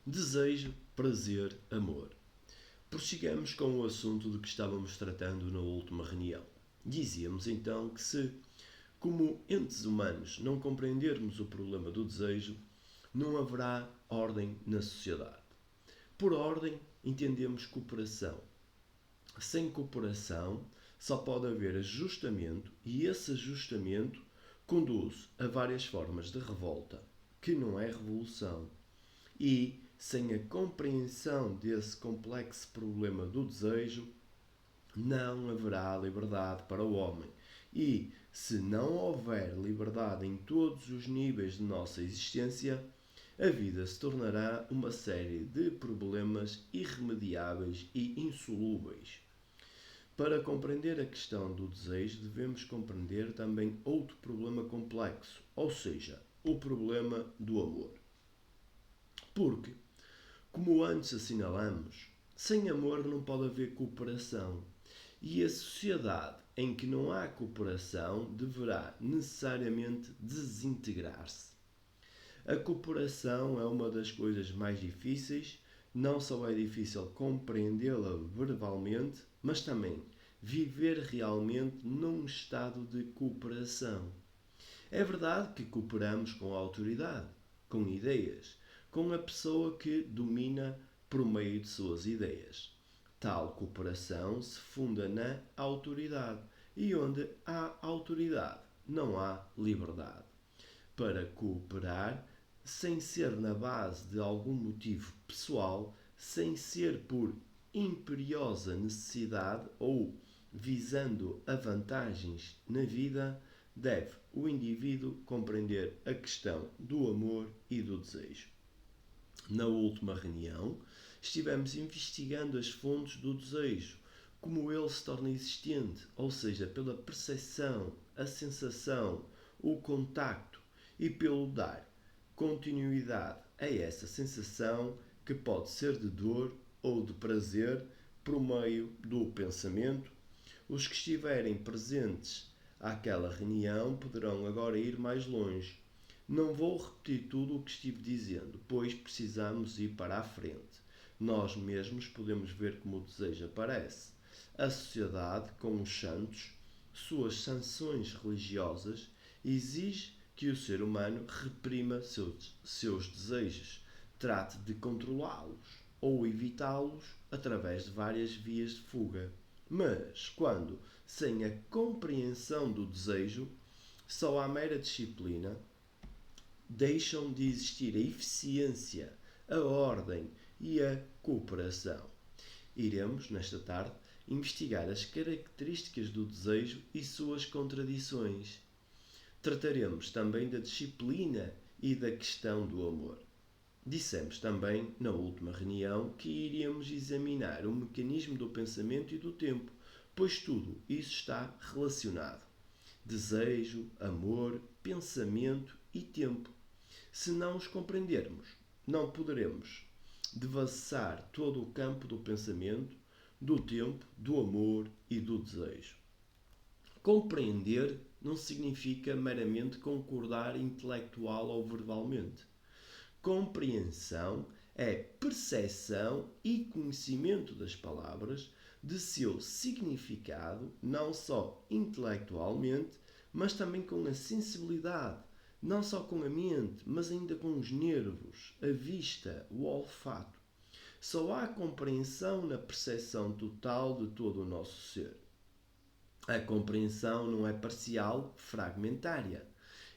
Desejo, prazer, amor. Prossigamos com o assunto de que estávamos tratando na última reunião. Dizíamos então que se, como entes humanos, não compreendermos o problema do desejo, não haverá ordem na sociedade. Por ordem, entendemos cooperação. Sem cooperação, só pode haver ajustamento e esse ajustamento conduz a várias formas de revolta, que não é revolução. E, sem a compreensão desse complexo problema do desejo, não haverá liberdade para o homem. E, se não houver liberdade em todos os níveis de nossa existência, a vida se tornará uma série de problemas irremediáveis e insolúveis. Para compreender a questão do desejo, devemos compreender também outro problema complexo, ou seja, o problema do amor. Porque, como antes assinalamos, sem amor não pode haver cooperação. E a sociedade em que não há cooperação deverá necessariamente desintegrar-se. A cooperação é uma das coisas mais difíceis, não só é difícil compreendê-la verbalmente, mas também viver realmente num estado de cooperação. É verdade que cooperamos com a autoridade, com ideias, com a pessoa que domina por meio de suas ideias. Tal cooperação se funda na autoridade, e onde há autoridade não há liberdade. Para cooperar, sem ser na base de algum motivo pessoal, sem ser por imperiosa necessidade ou visando a vantagens na vida, deve o indivíduo compreender a questão do amor e do desejo. Na última reunião, estivemos investigando as fontes do desejo, como ele se torna existente, ou seja, pela percepção, a sensação, o contacto e pelo dar continuidade a essa sensação que pode ser de dor ou de prazer por meio do pensamento. Os que estiverem presentes àquela reunião poderão agora ir mais longe. Não vou repetir tudo o que estive dizendo, pois precisamos ir para a frente. Nós mesmos podemos ver como o desejo aparece. A sociedade, com os santos, suas sanções religiosas, exige que o ser humano reprima seus desejos, trate de controlá-los ou evitá-los através de várias vias de fuga. Mas, quando, sem a compreensão do desejo, só há mera disciplina, deixam de existir a eficiência, a ordem e a cooperação. Iremos, nesta tarde, investigar as características do desejo e suas contradições. Trataremos também da disciplina e da questão do amor. Dissemos também, na última reunião, que iríamos examinar o mecanismo do pensamento e do tempo, pois tudo isso está relacionado. Desejo, amor, pensamento e tempo. Se não os compreendermos, não poderemos devassar todo o campo do pensamento, do tempo, do amor e do desejo. Compreender não significa meramente concordar intelectual ou verbalmente. Compreensão é percepção e conhecimento das palavras, de seu significado, não só intelectualmente, mas também com a sensibilidade, não só com a mente, mas ainda com os nervos, a vista, o olfato. Só há compreensão na percepção total de todo o nosso ser. A compreensão não é parcial, fragmentária.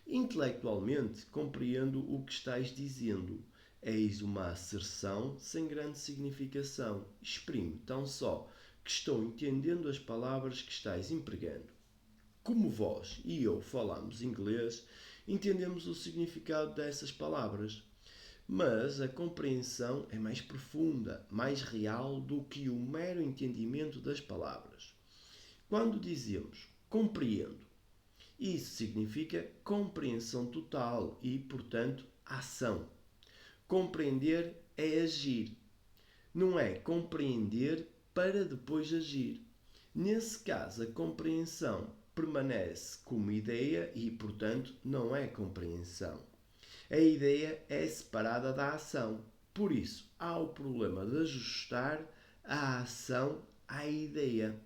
Intelectualmente, compreendo o que estás dizendo. Eis uma asserção sem grande significação. Exprime tão só que estou entendendo as palavras que estás empregando. Como vós e eu falamos inglês, entendemos o significado dessas palavras. Mas a compreensão é mais profunda, mais real do que o mero entendimento das palavras. Quando dizemos compreendo, isso significa compreensão total e, portanto, ação. Compreender é agir. Não é compreender para depois agir. Nesse caso, a compreensão permanece como ideia e, portanto, não é compreensão. A ideia é separada da ação. Por isso, há o problema de ajustar a ação à ideia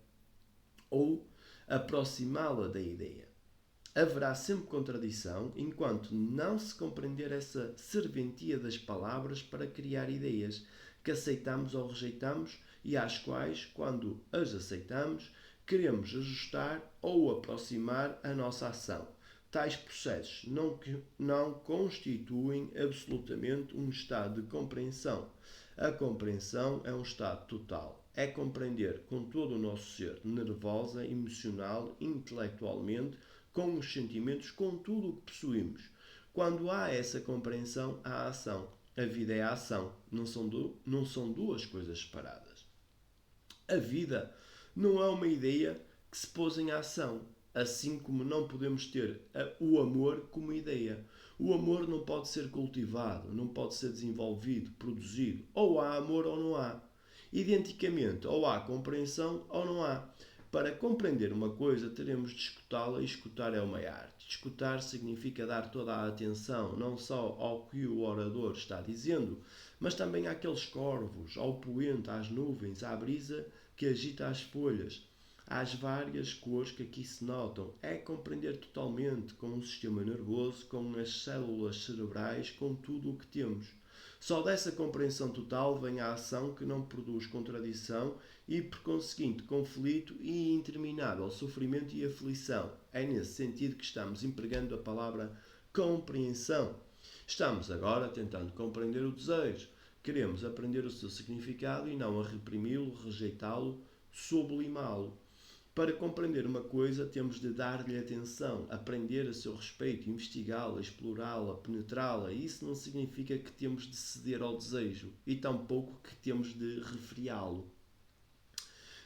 ou aproximá-la da ideia. Haverá sempre contradição enquanto não se compreender essa serventia das palavras para criar ideias que aceitamos ou rejeitamos e às quais, quando as aceitamos, queremos ajustar ou aproximar a nossa ação. Tais processos não constituem absolutamente um estado de compreensão. A compreensão é um estado total. É compreender com todo o nosso ser, nervosa, emocional, intelectualmente, com os sentimentos, com tudo o que possuímos. Quando há essa compreensão, há ação. A vida é a ação, não são duas coisas separadas. A vida não é uma ideia que se pôs em ação, assim como não podemos ter o amor como ideia. O amor não pode ser cultivado, não pode ser desenvolvido, produzido. Ou há amor ou não há. Identicamente, ou há compreensão ou não há. Para compreender uma coisa, teremos de escutá-la, e escutar é uma arte. Escutar significa dar toda a atenção, não só ao que o orador está dizendo, mas também àqueles corvos, ao poente, às nuvens, à brisa que agita as folhas, às várias cores que aqui se notam. É compreender totalmente, com o sistema nervoso, com as células cerebrais, com tudo o que temos. Só dessa compreensão total vem a ação que não produz contradição e, por conseguinte, conflito e interminável sofrimento e aflição. É nesse sentido que estamos empregando a palavra compreensão. Estamos agora tentando compreender o desejo. Queremos aprender o seu significado e não a reprimi-lo, rejeitá-lo, sublimá-lo. Para compreender uma coisa, temos de dar-lhe atenção, aprender a seu respeito, investigá-la, explorá-la, penetrá-la. Isso não significa que temos de ceder ao desejo e tampouco que temos de refriá-lo.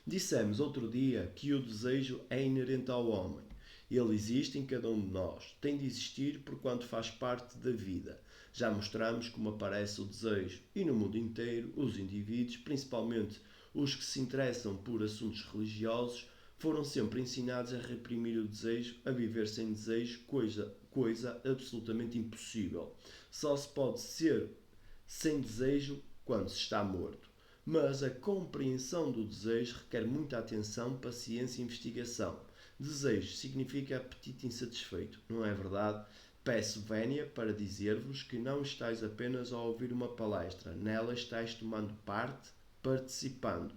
Dissemos outro dia que o desejo é inerente ao homem. Ele existe em cada um de nós. Tem de existir porquanto faz parte da vida. Já mostramos como aparece o desejo. E no mundo inteiro, os indivíduos, principalmente os que se interessam por assuntos religiosos, foram sempre ensinados a reprimir o desejo, a viver sem desejo, coisa absolutamente impossível. Só se pode ser sem desejo quando se está morto. Mas a compreensão do desejo requer muita atenção, paciência e investigação. Desejo significa apetite insatisfeito, não é verdade? Peço vénia para dizer-vos que não estáis apenas a ouvir uma palestra, nela estáis tomando parte, participando.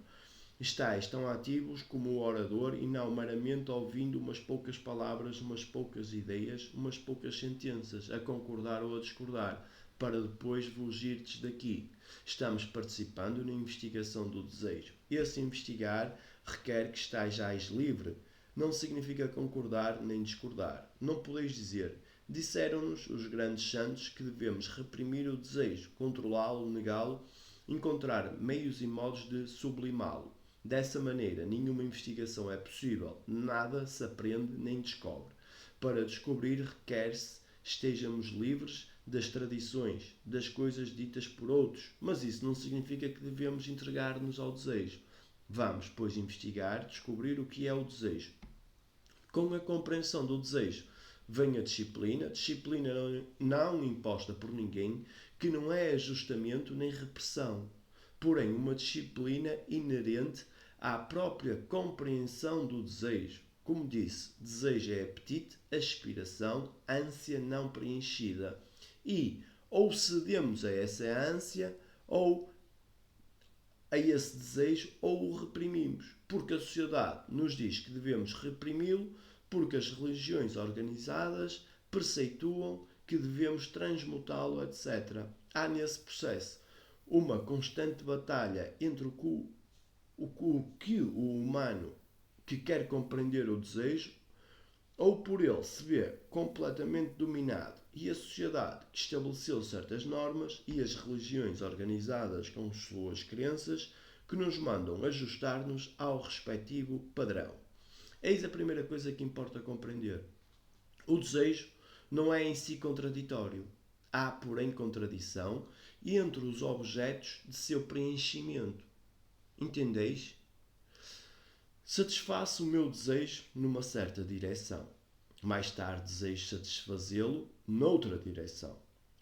Estáis tão ativos como o orador e não meramente ouvindo umas poucas palavras, umas poucas ideias, umas poucas sentenças, a concordar ou a discordar, para depois vos irdes daqui. Estamos participando na investigação do desejo. Esse investigar requer que estejais livre. Não significa concordar nem discordar. Não podeis dizer: disseram-nos os grandes santos que devemos reprimir o desejo, controlá-lo, negá-lo, encontrar meios e modos de sublimá-lo. Dessa maneira, nenhuma investigação é possível, nada se aprende nem descobre. Para descobrir, requer-se estejamos livres das tradições, das coisas ditas por outros, mas isso não significa que devemos entregar-nos ao desejo. Vamos, pois, investigar, descobrir o que é o desejo. Com a compreensão do desejo vem a disciplina não imposta por ninguém, que não é ajustamento nem repressão, porém uma disciplina inerente à própria compreensão do desejo. Como disse, desejo é apetite, aspiração, ânsia não preenchida. E ou cedemos a essa ânsia, ou a esse desejo, ou o reprimimos. Porque a sociedade nos diz que devemos reprimi-lo, porque as religiões organizadas preceituam que devemos transmutá-lo, etc. Há nesse processo uma constante batalha entre o que o humano que quer compreender o desejo, ou por ele se vê completamente dominado, e a sociedade que estabeleceu certas normas e as religiões organizadas com suas crenças que nos mandam ajustar-nos ao respectivo padrão. Eis a primeira coisa que importa compreender. O desejo não é em si contraditório. Há, porém, contradição entre os objetos de seu preenchimento. Entendeis? Satisfaço o meu desejo numa certa direção. Mais tarde desejo satisfazê-lo noutra direção.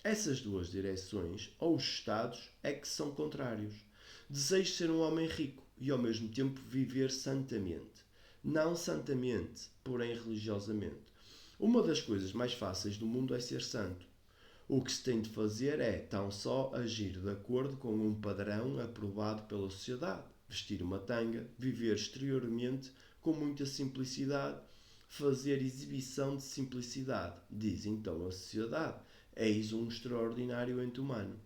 Essas duas direções, ou estados, é que são contrários. Desejo ser um homem rico e ao mesmo tempo viver santamente. Não santamente, porém religiosamente. Uma das coisas mais fáceis do mundo é ser santo. O que se tem de fazer é tão só agir de acordo com um padrão aprovado pela sociedade. Vestir uma tanga, viver exteriormente com muita simplicidade, fazer exibição de simplicidade, diz então a sociedade. Eis um extraordinário ente humano.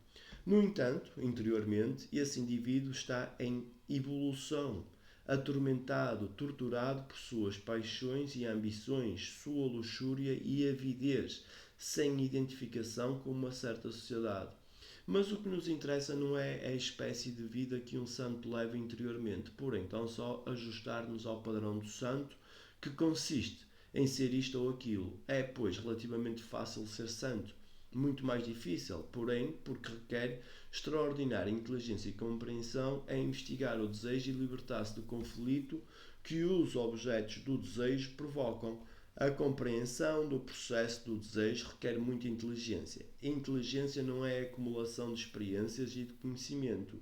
No entanto, interiormente, esse indivíduo está em evolução, atormentado, torturado por suas paixões e ambições, sua luxúria e avidez, sem identificação com uma certa sociedade. Mas o que nos interessa não é a espécie de vida que um santo leva interiormente, porém tão só ajustar-nos ao padrão do santo, que consiste em ser isto ou aquilo. É, pois, relativamente fácil ser santo. Muito mais difícil, porém, porque requer extraordinária inteligência e compreensão, é investigar o desejo e libertar-se do conflito que os objetos do desejo provocam. A compreensão do processo do desejo requer muita inteligência. Inteligência não é a acumulação de experiências e de conhecimento.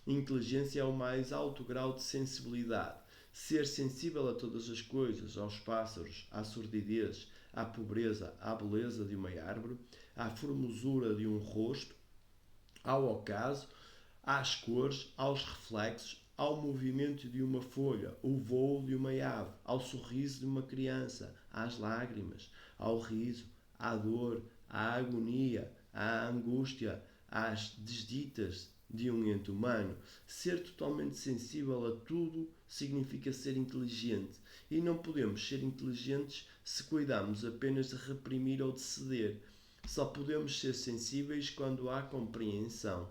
Inteligência é o mais alto grau de sensibilidade. Ser sensível a todas as coisas, aos pássaros, à sordidez, à pobreza, à beleza de uma árvore, à formosura de um rosto, ao ocaso, às cores, aos reflexos, ao movimento de uma folha, o voo de uma ave, ao sorriso de uma criança, às lágrimas, ao riso, à dor, à agonia, à angústia, às desditas de um ente humano. Ser totalmente sensível a tudo significa ser inteligente. E não podemos ser inteligentes se cuidamos apenas de reprimir ou de ceder. Só podemos ser sensíveis quando há compreensão.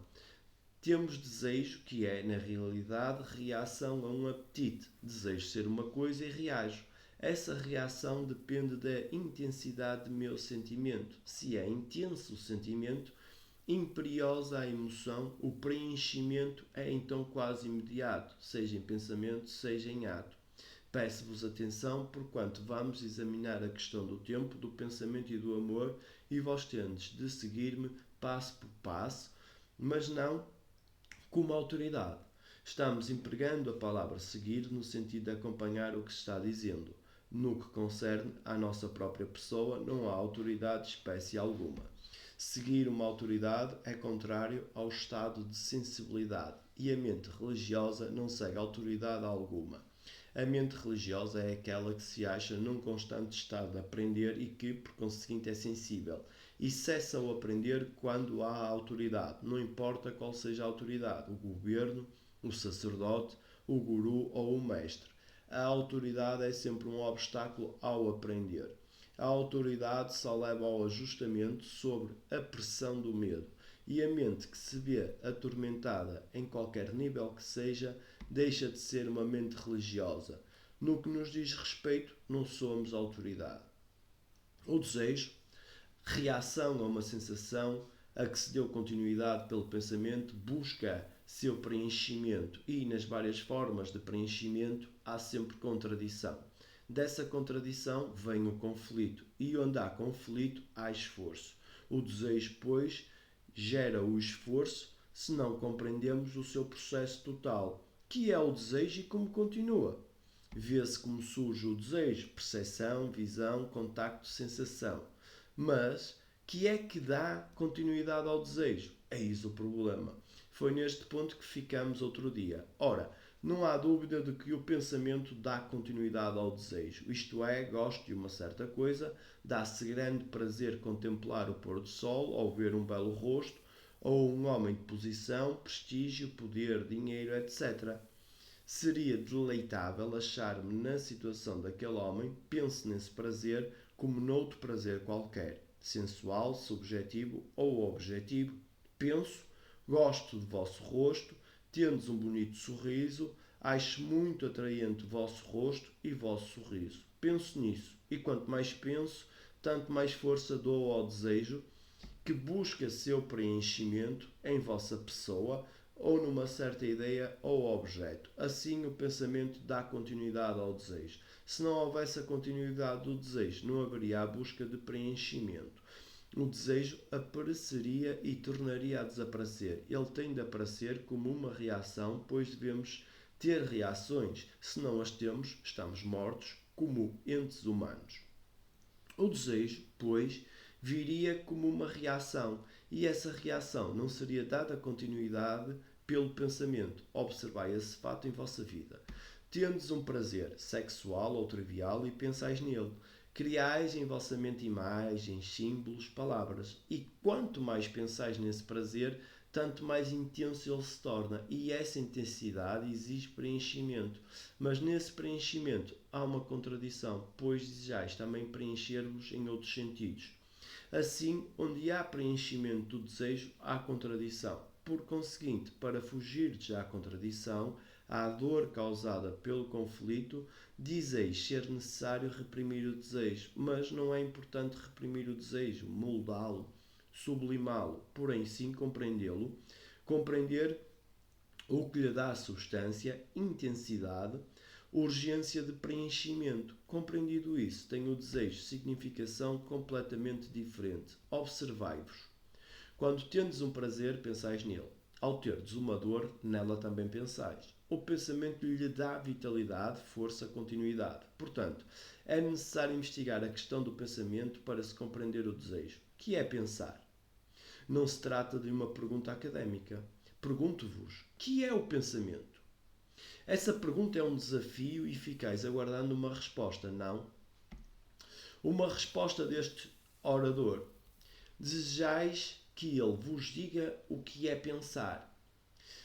Temos desejo, que é, na realidade, reação a um apetite. Desejo ser uma coisa e reajo. Essa reação depende da intensidade do meu sentimento. Se é intenso o sentimento, imperiosa a emoção, o preenchimento é então quase imediato, seja em pensamento, seja em ato. Peço-vos atenção, porquanto vamos examinar a questão do tempo, do pensamento e do amor, e vós tendes de seguir-me passo por passo, mas não como autoridade. Estamos empregando a palavra seguir no sentido de acompanhar o que se está dizendo. No que concerne à nossa própria pessoa, não há autoridade de espécie alguma. Seguir uma autoridade é contrário ao estado de sensibilidade, e a mente religiosa não segue autoridade alguma. A mente religiosa é aquela que se acha num constante estado de aprender e que, por conseguinte, é sensível. E cessa o aprender quando há autoridade, não importa qual seja a autoridade, o governo, o sacerdote, o guru ou o mestre. A autoridade é sempre um obstáculo ao aprender. A autoridade só leva ao ajustamento sobre a pressão do medo. E a mente que se vê atormentada em qualquer nível que seja, deixa de ser uma mente religiosa. No que nos diz respeito, não somos autoridade. O desejo, reação a uma sensação a que se deu continuidade pelo pensamento, busca seu preenchimento e, nas várias formas de preenchimento, há sempre contradição. Dessa contradição vem o conflito, e onde há conflito, há esforço. O desejo, pois, gera o esforço se não compreendemos o seu processo total, que é o desejo e como continua. Vê-se como surge o desejo: percepção, visão, contacto, sensação. Mas que é que dá continuidade ao desejo? Eis o problema. Foi neste ponto que ficamos outro dia. Ora, não há dúvida de que o pensamento dá continuidade ao desejo. Isto é, gosto de uma certa coisa, dá-se grande prazer contemplar o pôr do sol ou ver um belo rosto, ou um homem de posição, prestígio, poder, dinheiro, etc. Seria deleitável achar-me na situação daquele homem, penso nesse prazer como noutro prazer qualquer, sensual, subjetivo ou objetivo. Penso, gosto do vosso rosto, tendes um bonito sorriso, acho muito atraente o vosso rosto e vosso sorriso. Penso nisso, e quanto mais penso, tanto mais força dou ao desejo que busca seu preenchimento em vossa pessoa ou numa certa ideia ou objeto. Assim, o pensamento dá continuidade ao desejo. Se não houvesse a continuidade do desejo, não haveria a busca de preenchimento. O desejo apareceria e tornaria a desaparecer. Ele tem de aparecer como uma reação, pois devemos ter reações. Se não as temos, estamos mortos como entes humanos. O desejo, pois, viria como uma reação, e essa reação não seria dada continuidade pelo pensamento. Observai esse fato em vossa vida. Tendes um prazer sexual ou trivial e pensais nele. Criais em vossa mente imagens, símbolos, palavras. E quanto mais pensais nesse prazer, tanto mais intenso ele se torna. E essa intensidade exige preenchimento. Mas nesse preenchimento há uma contradição, pois desejais também preencher-vos em outros sentidos. Assim, onde há preenchimento do desejo, há contradição. Por conseguinte, para fugirdes à contradição, à dor causada pelo conflito, dizeis ser necessário reprimir o desejo, mas não é importante reprimir o desejo, moldá-lo, sublimá-lo, porém sim compreendê-lo, compreender o que lhe dá substância, intensidade, urgência de preenchimento. Compreendido isso, tem o desejo significação completamente diferente. Observai-vos. Quando tendes um prazer, pensais nele. Ao terdes uma dor, nela também pensais. O pensamento lhe dá vitalidade, força, continuidade. Portanto, é necessário investigar a questão do pensamento para se compreender o desejo. O que é pensar? Não se trata de uma pergunta académica. Pergunto-vos, que é o pensamento? Essa pergunta é um desafio e ficais aguardando uma resposta, não? Uma resposta deste orador. Desejais que ele vos diga o que é pensar.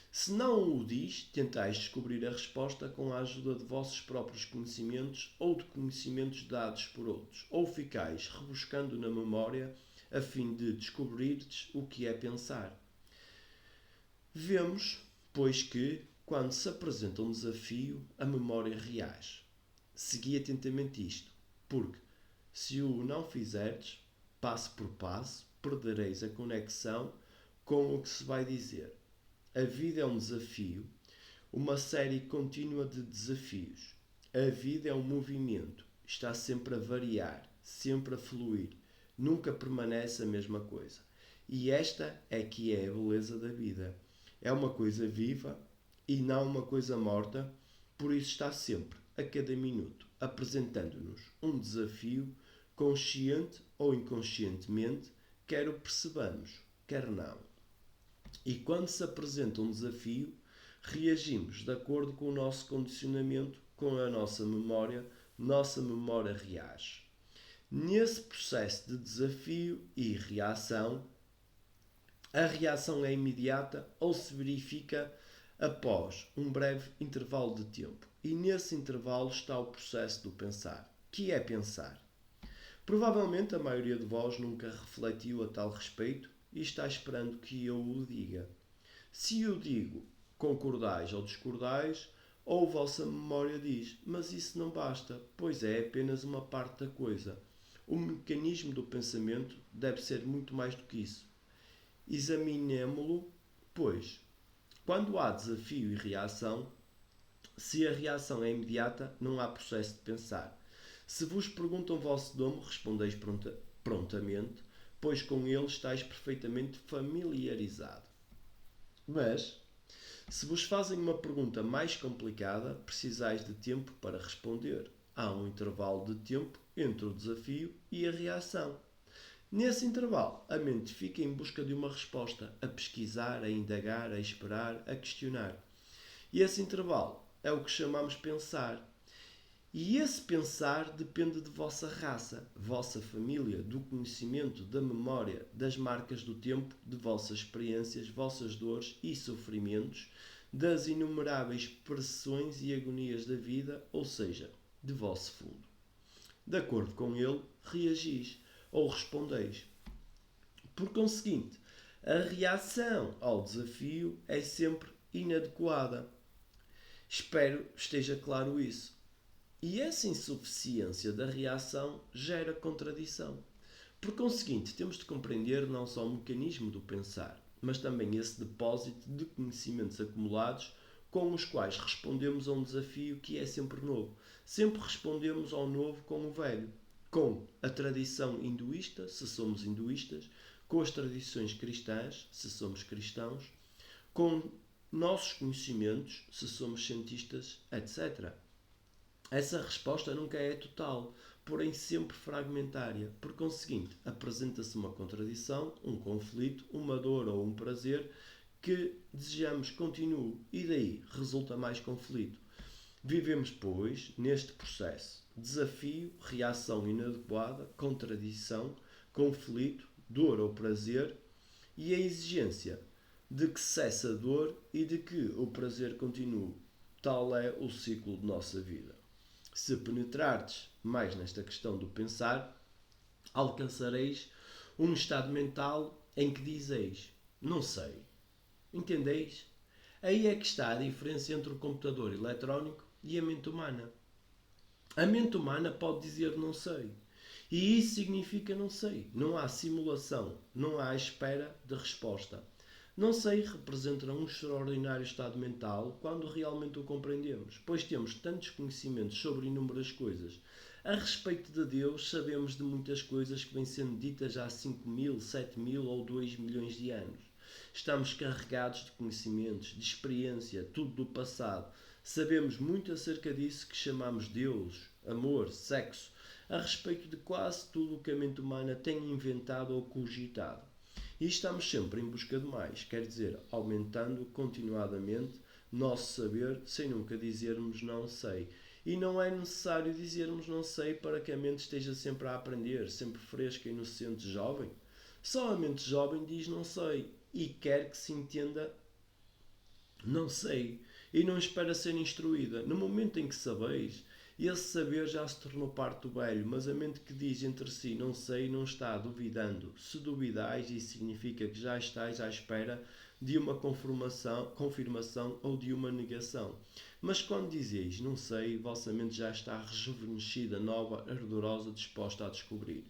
Se não o diz, tentais descobrir a resposta com a ajuda de vossos próprios conhecimentos ou de conhecimentos dados por outros, ou ficais rebuscando na memória a fim de descobrirdes o que é pensar. Vemos, pois, que, quando se apresenta um desafio, a memória reage. Segui atentamente isto, porque, se o não fizerdes, passo por passo, perdereis a conexão com o que se vai dizer. A vida é um desafio, uma série contínua de desafios. A vida é um movimento, está sempre a variar, sempre a fluir, nunca permanece a mesma coisa. E esta é que é a beleza da vida. É uma coisa viva e não uma coisa morta, por isso está sempre, a cada minuto, apresentando-nos um desafio, consciente ou inconscientemente, quer o percebamos, quer não. E quando se apresenta um desafio, reagimos de acordo com o nosso condicionamento, com a nossa memória reage. Nesse processo de desafio e reação, a reação é imediata ou se verifica após um breve intervalo de tempo. E nesse intervalo está o processo do pensar. Que é pensar? Provavelmente a maioria de vós nunca refletiu a tal respeito e está esperando que eu o diga. Se eu digo, concordais ou discordais, ou a vossa memória diz, mas isso não basta, pois é apenas uma parte da coisa. O mecanismo do pensamento deve ser muito mais do que isso. Examinemo-lo, pois, quando há desafio e reação, se a reação é imediata, não há processo de pensar. Se vos perguntam o vosso nome, respondeis prontamente, pois com ele estáis perfeitamente familiarizado. Mas, se vos fazem uma pergunta mais complicada, precisais de tempo para responder. Há um intervalo de tempo entre o desafio e a reação. Nesse intervalo, a mente fica em busca de uma resposta, a pesquisar, a indagar, a esperar, a questionar. E esse intervalo é o que chamamos pensar. E esse pensar depende de vossa raça, vossa família, do conhecimento, da memória, das marcas do tempo, de vossas experiências, vossas dores e sofrimentos, das inumeráveis pressões e agonias da vida, ou seja, de vosso fundo. De acordo com ele, reagis ou respondeis. Por conseguinte, a reação ao desafio é sempre inadequada. Espero esteja claro isso. E essa insuficiência da reação gera contradição. Por conseguinte, temos de compreender não só o mecanismo do pensar, mas também esse depósito de conhecimentos acumulados com os quais respondemos a um desafio que é sempre novo. Sempre respondemos ao novo com o velho. com a tradição hinduísta, se somos hinduístas, com as tradições cristãs, se somos cristãos, com nossos conhecimentos, se somos cientistas, etc. Essa resposta nunca é total, porém sempre fragmentária. Por conseguinte, apresenta-se uma contradição, um conflito, uma dor ou um prazer que desejamos continue e daí resulta mais conflito. Vivemos, pois, neste processo: desafio, reação inadequada, contradição, conflito, dor ou prazer e a exigência de que cesse a dor e de que o prazer continue. Tal é o ciclo de nossa vida. Se penetrardes mais nesta questão do pensar, alcançareis um estado mental em que dizeis: não sei. Entendeis? Aí é que está a diferença entre o computador eletrónico e a mente humana. A mente humana pode dizer não sei. E isso significa não sei. Não há simulação, não há espera de resposta. Não sei representa um extraordinário estado mental quando realmente o compreendemos, pois temos tantos conhecimentos sobre inúmeras coisas. A respeito de Deus, sabemos de muitas coisas que vêm sendo ditas há 5.000, 7.000 ou 2 milhões de anos. Estamos carregados de conhecimentos, de experiência, tudo do passado. Sabemos muito acerca disso que chamamos Deus, amor, sexo, a respeito de quase tudo o que a mente humana tem inventado ou cogitado. E estamos sempre em busca de mais, quer dizer, aumentando continuadamente nosso saber sem nunca dizermos não sei. E não é necessário dizermos não sei para que a mente esteja sempre a aprender, sempre fresca, inocente, jovem. Só a mente jovem diz não sei e quer que se entenda não sei e não espera ser instruída. No momento em que sabeis, esse saber já se tornou parte do velho, mas a mente que diz entre si não sei não está duvidando. Se duvidais, isso significa que já estáis à espera de uma confirmação ou de uma negação. Mas quando dizeis não sei, vossa mente já está rejuvenescida, nova, ardorosa, disposta a descobrir.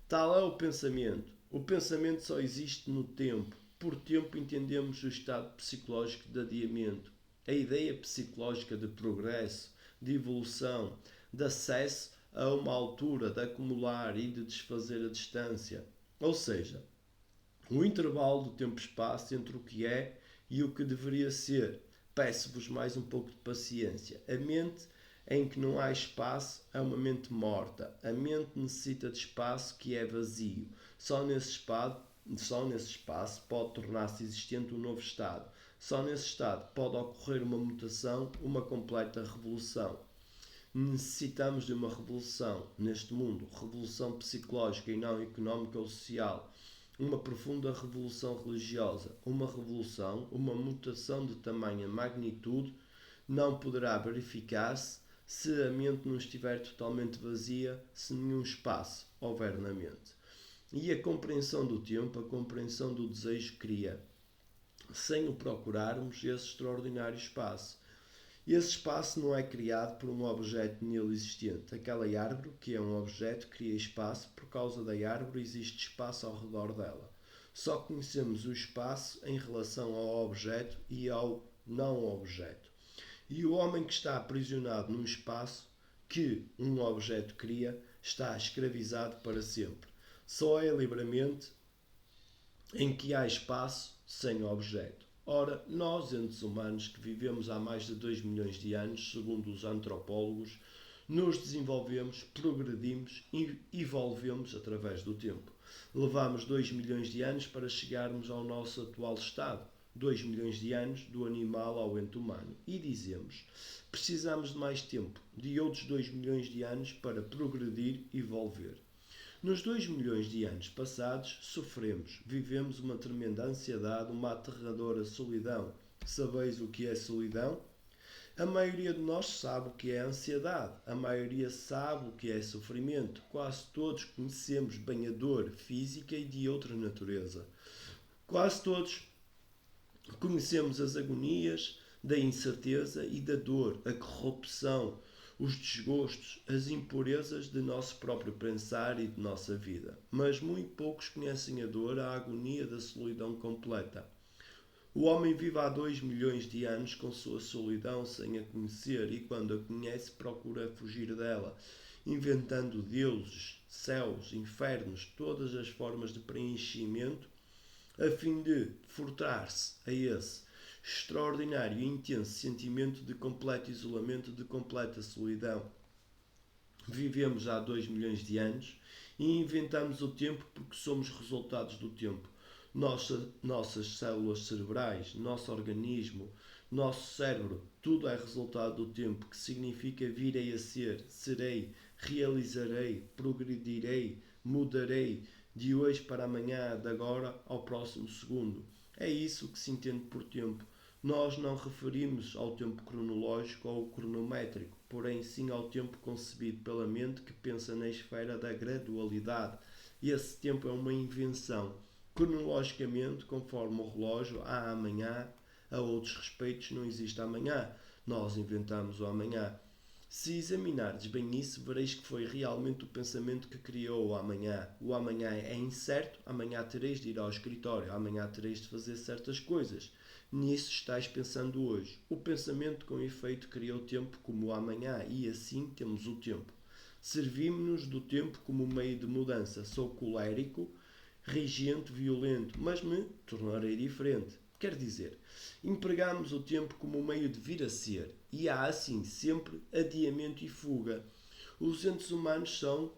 Tal é o pensamento. O pensamento só existe no tempo. Por tempo entendemos o estado psicológico de adiamento, a ideia psicológica de progresso, de evolução, de acesso a uma altura, de acumular e de desfazer a distância. Ou seja, o intervalo do tempo-espaço entre o que é e o que deveria ser. Peço-vos mais um pouco de paciência. A mente em que não há espaço é uma mente morta. A mente necessita de espaço que é vazio. Só nesse espaço pode tornar-se existente um novo estado. Só nesse estado pode ocorrer uma mutação, uma completa revolução. Necessitamos de uma revolução neste mundo, revolução psicológica e não económica ou social, uma profunda revolução religiosa, uma revolução, uma mutação de tamanha magnitude não poderá verificar-se se a mente não estiver totalmente vazia, se nenhum espaço houver na mente. E a compreensão do tempo, a compreensão do desejo cria, sem o procurarmos, esse extraordinário espaço. Esse espaço não é criado por um objeto nele existente. Aquela árvore, que é um objeto, cria espaço. Por causa da árvore existe espaço ao redor dela. Só conhecemos o espaço em relação ao objeto e ao não objeto. E o homem que está aprisionado num espaço que um objeto cria está escravizado para sempre. Só é livremente em que há espaço sem objeto. Ora, nós, entes humanos, que vivemos há mais de 2 milhões de anos, segundo os antropólogos, nos desenvolvemos, progredimos e evolvemos através do tempo. Levamos 2 milhões de anos para chegarmos ao nosso atual estado. 2 milhões de anos do animal ao ente humano. E dizemos, precisamos de mais tempo, de outros 2 milhões de anos para progredir e evolver. Nos 2 milhões de anos passados, sofremos, vivemos uma tremenda ansiedade, uma aterradora solidão. Sabeis o que é solidão? A maioria de nós sabe o que é ansiedade, a maioria sabe o que é sofrimento. Quase todos conhecemos bem a dor física e de outra natureza. Quase todos conhecemos as agonias da incerteza e da dor, a corrupção, os desgostos, as impurezas de nosso próprio pensar e de nossa vida. Mas muito poucos conhecem a dor, a agonia da solidão completa. O homem vive há 2 milhões de anos com sua solidão sem a conhecer e quando a conhece procura fugir dela, inventando deuses, céus, infernos, todas as formas de preenchimento, a fim de furtar-se a esse extraordinário e intenso sentimento de completo isolamento, de completa solidão. Vivemos há 2 milhões de anos e inventamos o tempo porque somos resultados do tempo. Nossas células cerebrais, nosso organismo, nosso cérebro, tudo é resultado do tempo, que significa virei a ser, serei, realizarei, progredirei, mudarei, de hoje para amanhã, de agora ao próximo segundo. É isso que se entende por tempo. Nós não referimos ao tempo cronológico ou cronométrico, porém sim ao tempo concebido pela mente que pensa na esfera da gradualidade. E esse tempo é uma invenção. Cronologicamente, conforme o relógio, há amanhã, a outros respeitos não existe amanhã. Nós inventamos o amanhã. Se examinares bem isso, vereis que foi realmente o pensamento que criou o amanhã. O amanhã é incerto, amanhã tereis de ir ao escritório, amanhã tereis de fazer certas coisas. Nisso estás pensando hoje. O pensamento com efeito criou o tempo como o amanhã e assim temos o tempo. Servimos-nos do tempo como meio de mudança. Sou colérico, rigente, violento, mas me tornarei diferente. Quer dizer, empregamos o tempo como meio de vir a ser e há assim sempre adiamento e fuga. Os entes humanos são,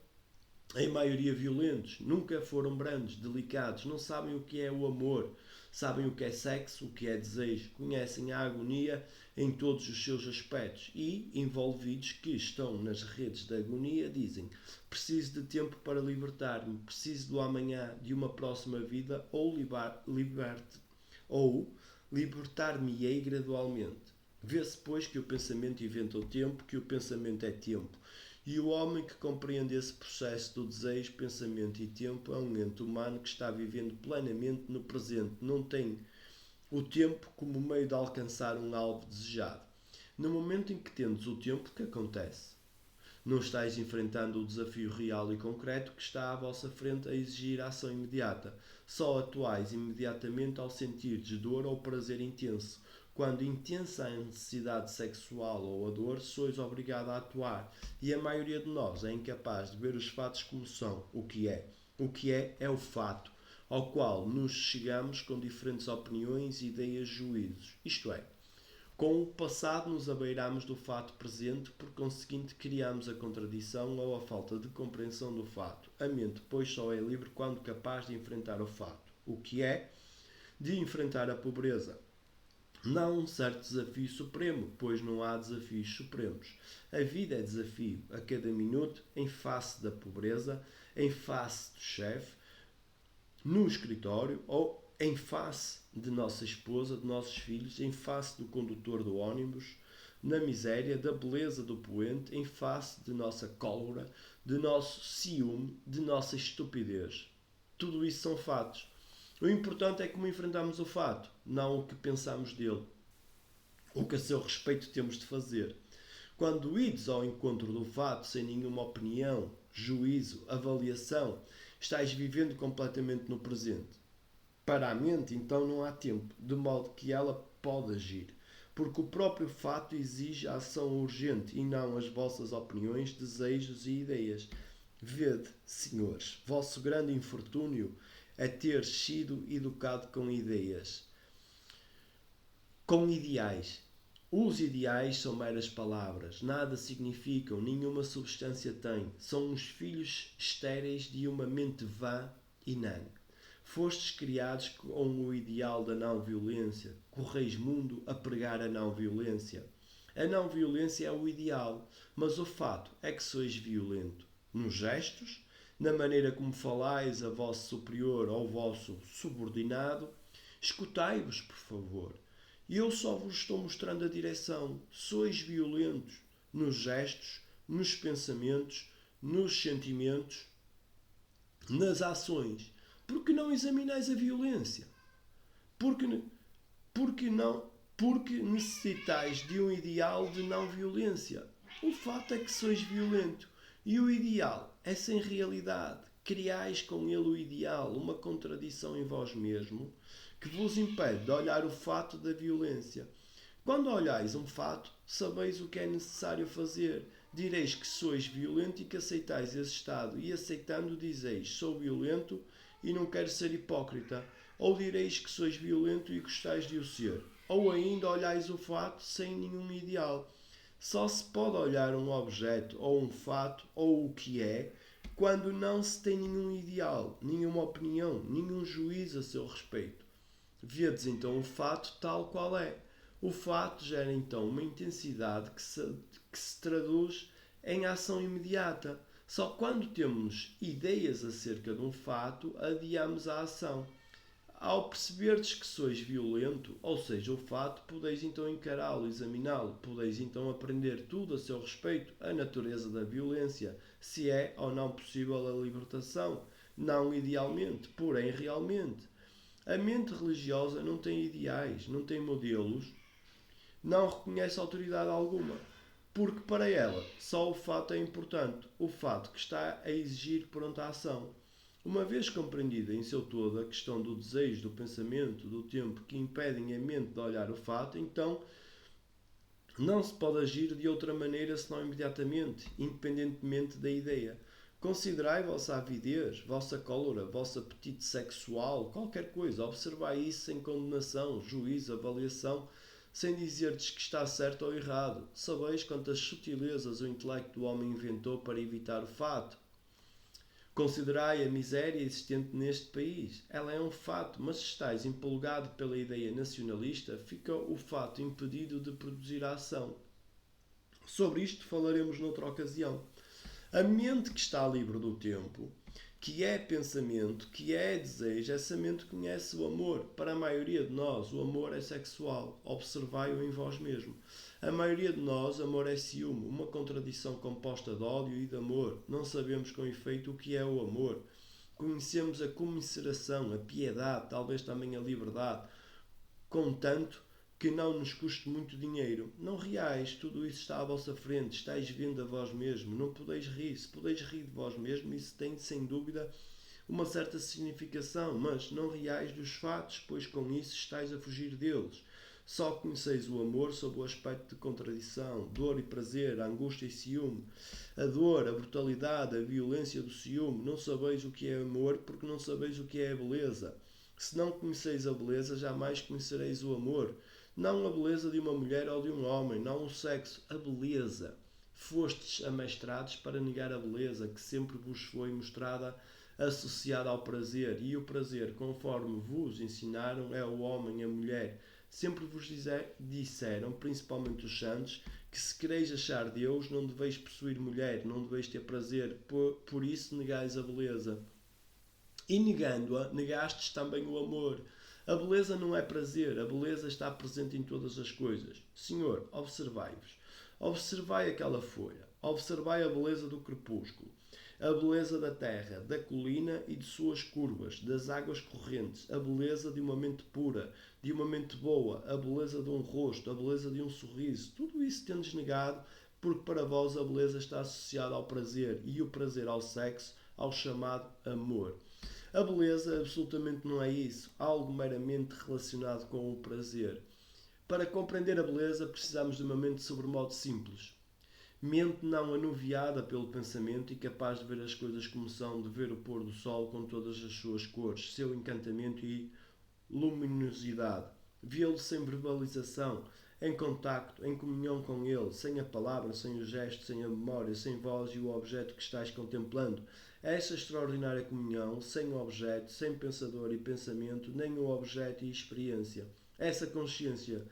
em maioria, violentos, nunca foram brandos, delicados, não sabem o que é o amor, sabem o que é sexo, o que é desejo, conhecem a agonia em todos os seus aspectos e, envolvidos que estão nas redes da agonia, dizem: preciso de tempo para libertar-me, preciso do amanhã, de uma próxima vida ou libertar-me-ei gradualmente. Vê-se, pois, que o pensamento inventa o tempo, que o pensamento é tempo. E o homem que compreende esse processo do desejo, pensamento e tempo é um ente humano que está vivendo plenamente no presente. Não tem o tempo como meio de alcançar um alvo desejado. No momento em que tendes o tempo, o que acontece? Não estáis enfrentando o desafio real e concreto que está à vossa frente a exigir ação imediata. Só atuais imediatamente ao sentirdes dor ou prazer intenso. Quando intensa a necessidade sexual ou a dor, sois obrigado a atuar. E a maioria de nós é incapaz de ver os fatos como são. O que é? O que é o fato, ao qual nos chegamos com diferentes opiniões, ideias, juízos. Isto é, com o passado nos abeiramos do fato presente, por conseguinte criamos a contradição ou a falta de compreensão do fato. A mente, pois, só é livre quando capaz de enfrentar o fato. O que é? De enfrentar a pobreza. Não um certo desafio supremo, pois não há desafios supremos. A vida é desafio, a cada minuto, em face da pobreza, em face do chefe, no escritório ou em face de nossa esposa, de nossos filhos, em face do condutor do ônibus, na miséria, da beleza do poente, em face de nossa cólera, de nosso ciúme, de nossa estupidez. Tudo isso são fatos. O importante é como enfrentamos o fato, não o que pensamos dele. O que a seu respeito temos de fazer. Quando ides ao encontro do fato sem nenhuma opinião, juízo, avaliação, estáis vivendo completamente no presente. Para a mente, então, não há tempo, de modo que ela pode agir, porque o próprio fato exige a ação urgente e não as vossas opiniões, desejos e ideias. Vede, senhores, vosso grande infortúnio é ter sido educado com ideias, com ideais. Os ideais são meras palavras, nada significam, nenhuma substância têm. São os filhos estéreis de uma mente vã e inane. Fostes criados com o ideal da não-violência. Correis mundo a pregar a não-violência. A não-violência é o ideal, mas o fato é que sois violento. Nos gestos, na maneira como falais a vosso superior ou vosso subordinado, escutai-vos, por favor. Eu só vos estou mostrando a direção. Sois violentos nos gestos, nos pensamentos, nos sentimentos, nas ações. Porque não examinais a violência? Porque necessitais de um ideal de não violência. O fato é que sois violento. E o ideal é sem realidade. Criais com ele o ideal, uma contradição em vós mesmo, que vos impede de olhar o fato da violência. Quando olhais um fato, sabeis o que é necessário fazer. Direis que sois violento e que aceitais esse estado, e aceitando dizeis, sou violento e não quero ser hipócrita. Ou direis que sois violento e gostais de o ser. Ou ainda olhais o fato sem nenhum ideal. Só se pode olhar um objeto, ou um fato, ou o que é, quando não se tem nenhum ideal, nenhuma opinião, nenhum juízo a seu respeito. Vedes então o fato tal qual é. O fato gera então uma intensidade que se traduz em ação imediata. Só quando temos ideias acerca de um fato, adiamos a ação. Ao perceberdes que sois violento, ou seja, o fato, podeis então encará-lo, examiná-lo, podeis então aprender tudo a seu respeito, a natureza da violência, se é ou não possível a libertação, não idealmente, porém realmente. A mente religiosa não tem ideais, não tem modelos, não reconhece autoridade alguma, porque para ela só o fato é importante, o fato que está a exigir pronta ação. Uma vez compreendida em seu todo a questão do desejo, do pensamento, do tempo que impedem a mente de olhar o fato, então não se pode agir de outra maneira senão imediatamente, independentemente da ideia. Considerai vossa avidez, vossa cólera, vosso apetite sexual, qualquer coisa. Observai isso sem condenação, juízo, avaliação, sem dizer-lhes que está certo ou errado. Sabeis quantas sutilezas o intelecto do homem inventou para evitar o fato. Considerai a miséria existente neste país. Ela é um fato, mas se estáis empolgado pela ideia nacionalista, fica o fato impedido de produzir a ação. Sobre isto falaremos noutra ocasião. A mente que está livre do tempo, que é pensamento, que é desejo, essa mente conhece o amor. Para a maioria de nós, o amor é sexual. Observai-o em vós mesmo. A maioria de nós, amor é ciúme, uma contradição composta de ódio e de amor. Não sabemos com efeito o que é o amor. Conhecemos a comiseração, a piedade, talvez também a liberdade, contanto que não nos custe muito dinheiro. Não riais, tudo isso está à vossa frente, estáis vendo a vós mesmo, não podeis rir. Se podeis rir de vós mesmo, isso tem, sem dúvida, uma certa significação, mas não riais dos fatos, pois com isso estáis a fugir deles. Só conheceis o amor sob o aspecto de contradição, dor e prazer, angústia e ciúme. A dor, a brutalidade, a violência do ciúme. Não sabeis o que é amor, porque não sabeis o que é a beleza. Se não conheceis a beleza, jamais conhecereis o amor. Não a beleza de uma mulher ou de um homem, não o sexo, a beleza. Fostes amestrados para negar a beleza que sempre vos foi mostrada associada ao prazer, e o prazer, conforme vos ensinaram, é o homem e a mulher. Sempre vos disseram, principalmente os santos, que se quereis achar Deus, não deveis possuir mulher, não deveis ter prazer, por isso negais a beleza. E negando-a, negastes também o amor. A beleza não é prazer, a beleza está presente em todas as coisas. Senhor, observai-vos. Observai aquela folha. Observai a beleza do crepúsculo. A beleza da terra, da colina e de suas curvas, das águas correntes. A beleza de uma mente pura, de uma mente boa. A beleza de um rosto, a beleza de um sorriso. Tudo isso tendes negado, porque para vós a beleza está associada ao prazer e o prazer ao sexo, ao chamado amor. A beleza absolutamente não é isso, algo meramente relacionado com o prazer. Para compreender a beleza precisamos de uma mente sobremodo simples. Mente não anuviada pelo pensamento e capaz de ver as coisas como são, de ver o pôr do sol com todas as suas cores, seu encantamento e luminosidade. Vê-lo sem verbalização, em contacto, em comunhão com ele, sem a palavra, sem o gesto, sem a memória, sem vós e o objeto que estáis contemplando. Essa extraordinária comunhão, sem o objeto, sem pensador e pensamento, nem o objeto e experiência. Essa consciência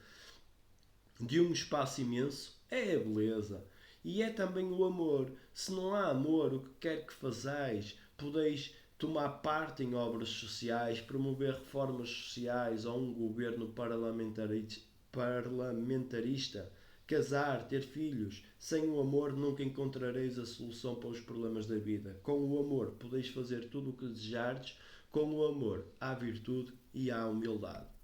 de um espaço imenso é a beleza. E é também o amor. Se não há amor, o que quer que fazais, podeis tomar parte em obras sociais, promover reformas sociais ou um governo parlamentarista, casar, ter filhos. Sem o amor nunca encontrareis a solução para os problemas da vida. Com o amor podeis fazer tudo o que desejardes. Com o amor há virtude e há humildade.